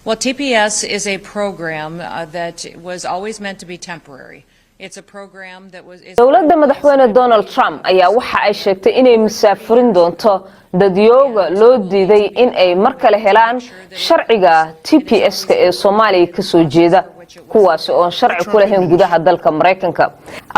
Well, TPS is a program that was always meant to be temporary. It's a program that was dowladda madaxweyne Donald Trump ayaa waxa ay sheegtay inay musaafirin doonto dadyooga loo diiday in ay mar kale helaan sharciga TPS-ka ee Soomaaliya ka soo jeeda kuwaas oo sharci ku lahayn gudaha dalka Mareykanka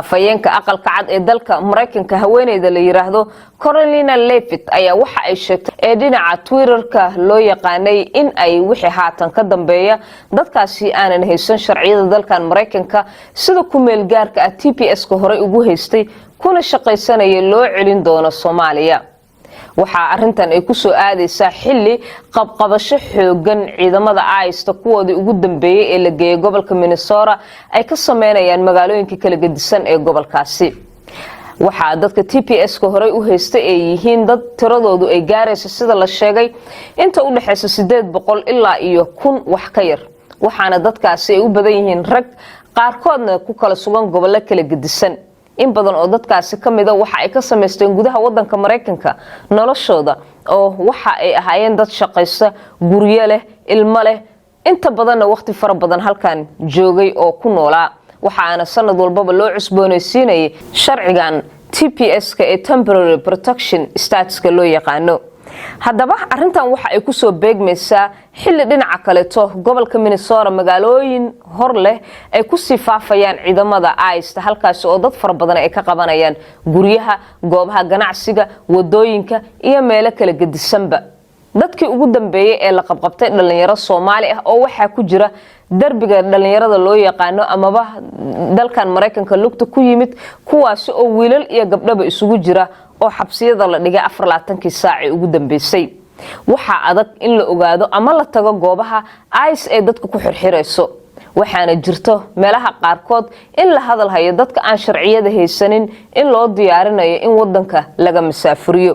afayeenka aqalka cad ee dalka Mareykanka haweeneyda la yiraahdo Carolina Leavitt ayaa waxa ay sheegtay ee dhinaca Twitter-ka loo yaqaanay in ay wixii haatan ka dambeeya dadkaasi aanan haysan sharciyada dalkan Mareykanka sida ku meel gaarka ah TPS-ka hore ugu haystay kuna shaqaysanaya loo celin doono Soomaaliya waxa arintan ay ku soo aadaysaa xilli qabqabasho xoogan ciidamada ICE kuwoodii ugu dambeeyay ee la geeyay gobolka Minnesota ay ka sameynayaan magaalooyinka kala gedisan ee gobolkaasi waxa dadka TPS-ka hore u haystay ay yihiin dad tiradoodu ay gaarayso sida la sheegay inta u dhaxaysa 800 ilaa iyo 1000 wax ka yar waxaana dadkaasi ay u badan yihiin rag qaarkoodna ku kala sugan gobollo kala gedisan in badan oo dadkaasi kamid ah waxa ay ka sameysteen gudaha wadanka Mareykanka noloshooda oo waxa ay ahaayeen dad shaqaysta guryo leh ilmo leh inta badanna waqti fara badan halkan joogay oo ku noolaa waxaana sanad walba loo cusboonaysiinay sharcigan TPS-ka ee temporary protection status-ka loo yaqaano haddaba arintan waxa ay ku soo beegmaysaa xilli dhinaca kale to gobolka Minnesota magaalooyin hor leh ay ku sifaafayaan ciidamada ICE halkaas oo dad fara badan ay ka qabanayaan guryaha goobaha ganacsiga wadooyinka iyo meelo kala gedisanba dadkii ugu dambeeyay ee la qabqabtay dhalinyaro Soomaali ah oo waxa ku jira darbiga dhalinyarada loo yaqaano amaba dalkan Mareykanka lugta ku yimid kuwaas oo wiilal iyo gabdhaba isugu jira oo xabsiyada la dhigay 24 saac ugu dambeysay waxa adag in la ogaado ama la tago goobaha ICE ee dadka ku xirxirayso waxaana jirto meelaha qaarkood in la hadal hayo dadka aan sharciyada haysanin in loo diyaarinayo in wadanka laga masaafuriyo